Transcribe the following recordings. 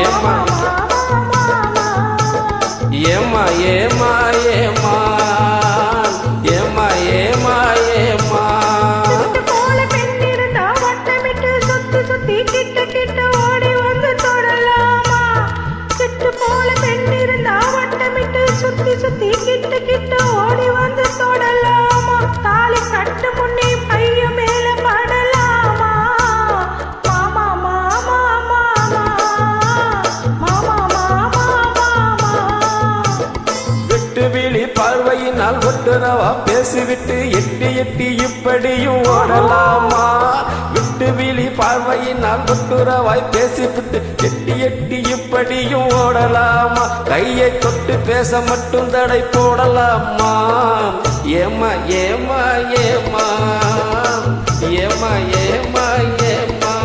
ஏமா ஏமா ஏமா ஏமா ஏமா ஏமா ஏமா போல பெண்ணிருந்தா வட்டமிட்டு சுத்தி சுத்தி கிட்ட கிட்ட ஓடி வந்து தொடலாமா சிட்டு போல பெண்ணிருந்தா வட்டமிட்டு சுத்தி சுத்தி கிட்ட கிட்ட ஓடி வந்து தொடலாமா தாலி கட்டு முன்னே பைய மேல படலாமா மாமா மாமா மாமா மாமா மாமா மாமா விட்டு விழி பார்வையினால் ஒட்டுறவா பேசிவிட்டு எட்டி எட்டி இப்படியும் ஓடலாமா விட்டு விழி பார்வையினால் ஒட்டுறவாய் பேசிவிட்டு எட்டி எட்டி இப்படியும் ஓடலாமா கையை தொட்டு பேச மட்டும் தடை போடலாமா ஏமா ஏமா ஏமா ஏமா ஏமா ஏமா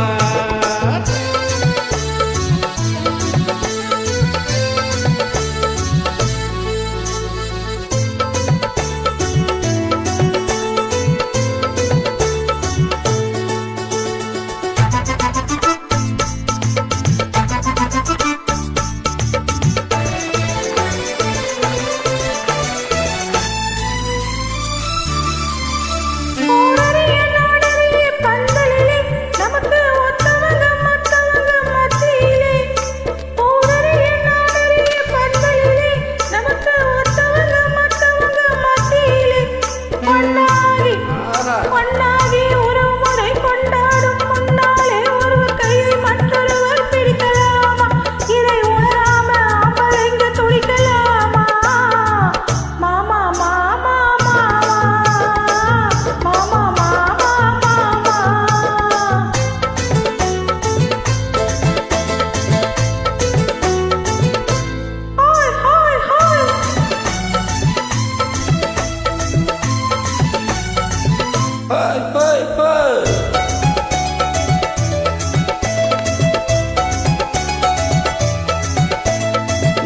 ஓடறிய நாடறிய பந்தலிலே நமக்கு ஒத்தவங்க மத்தவங்க மத்தியிலே ஓடறிய நாடறிய பந்தலிலே நமக்கு ஒத்தவங்க மத்தவங்க மத்தியிலே ஒன்னாகி ஒன்னாகி ஒரு முறை கொண்டாடும் முன்னாலே ஒருவர் கையை மற்றொருவர் பிடிக்கலாமா இதை உணராம அம்பளைங்க துடிக்கலாமா மாமா மாமா மாமா மாமா மாமா மாமா hi hi hi hi hi hi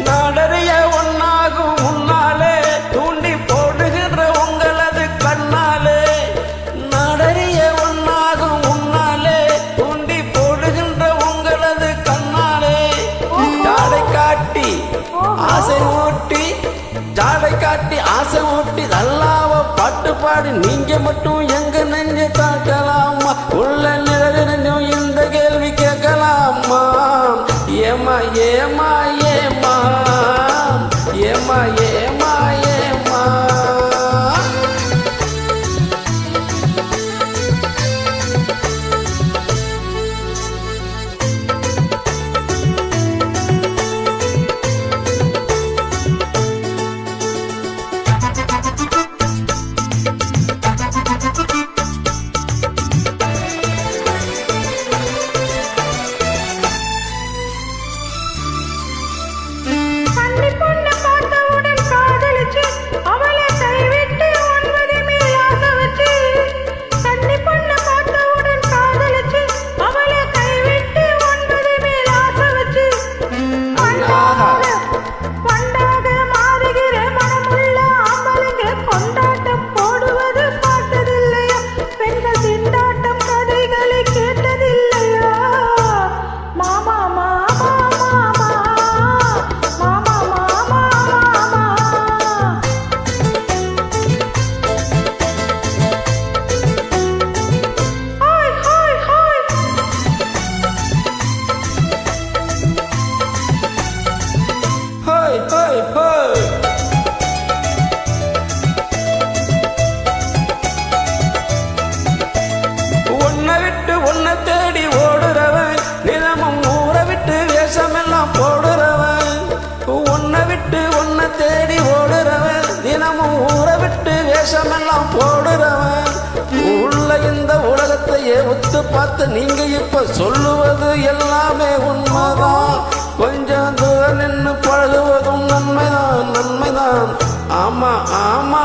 நாடறிய ஒன்னாகும் முன்னாலே தூண்டி போடுகின்ற உங்களது கண்ணாலே நாடறிய ஒன்னாகும் முன்னாலே தூண்டி போடுகின்ற உங்களது கண்ணாலே ஜாடை காட்டி ஆசை ஊட்டி ஜாடை காட்டி ஆசை ஊட்டி நல்லாவ பாட்டு பாடி நீங்க மட்டும் எங்க நெஞ்சு தாக்கலாமா உள்ள நிழல் நெஞ்சும் இந்த கேள்வி கேட்கலாமா ஏமா ஏமா ஏமா ஏமா ஏமா ஏமா கன்னி பொண்ணு பார்த்தவுடன் காதலிச்சு அவளை கைவிட்டு 9 மேல் ஆசை வச்சு கன்னி பொண்ணு பார்த்தவுடன் காதலிச்சு அவளை கைவிட்டு 9 மேல் ஆசை வச்சு பண்டாக மாறுகிற மனமுள்ள ஆம்பளைங்க கொண்டாட்டம் போடுவது பார்த்ததில்லையா பெண்கள் திண்டாட்டம் கதைகளை கேட்டதில்லையா மாமா மாமா மாமா மாமா மாமா மாமா hi hi hi hi hi hi உன்னை விட்டு உன்னை தேடி ஓடுறவன் நிலமும் ஊரை விட்டு வேஷமெல்லாம் போடுறவன் உன்னை விட்டு உன்னை தேடி ஓடுறவன் தினமும் ஊரை விட்டு வேஷமெல்லாம் போடுறவன் உள்ள இந்த உலகத்தையே ஒத்து பார்த்து நீங்க இப்ப சொல்லுவது எல்லாமே உண்மைதான் கொஞ்சம் தூரம் நின்று பழகுவதும் நன்மைதான் நன்மைதான் ஆமா ஆமா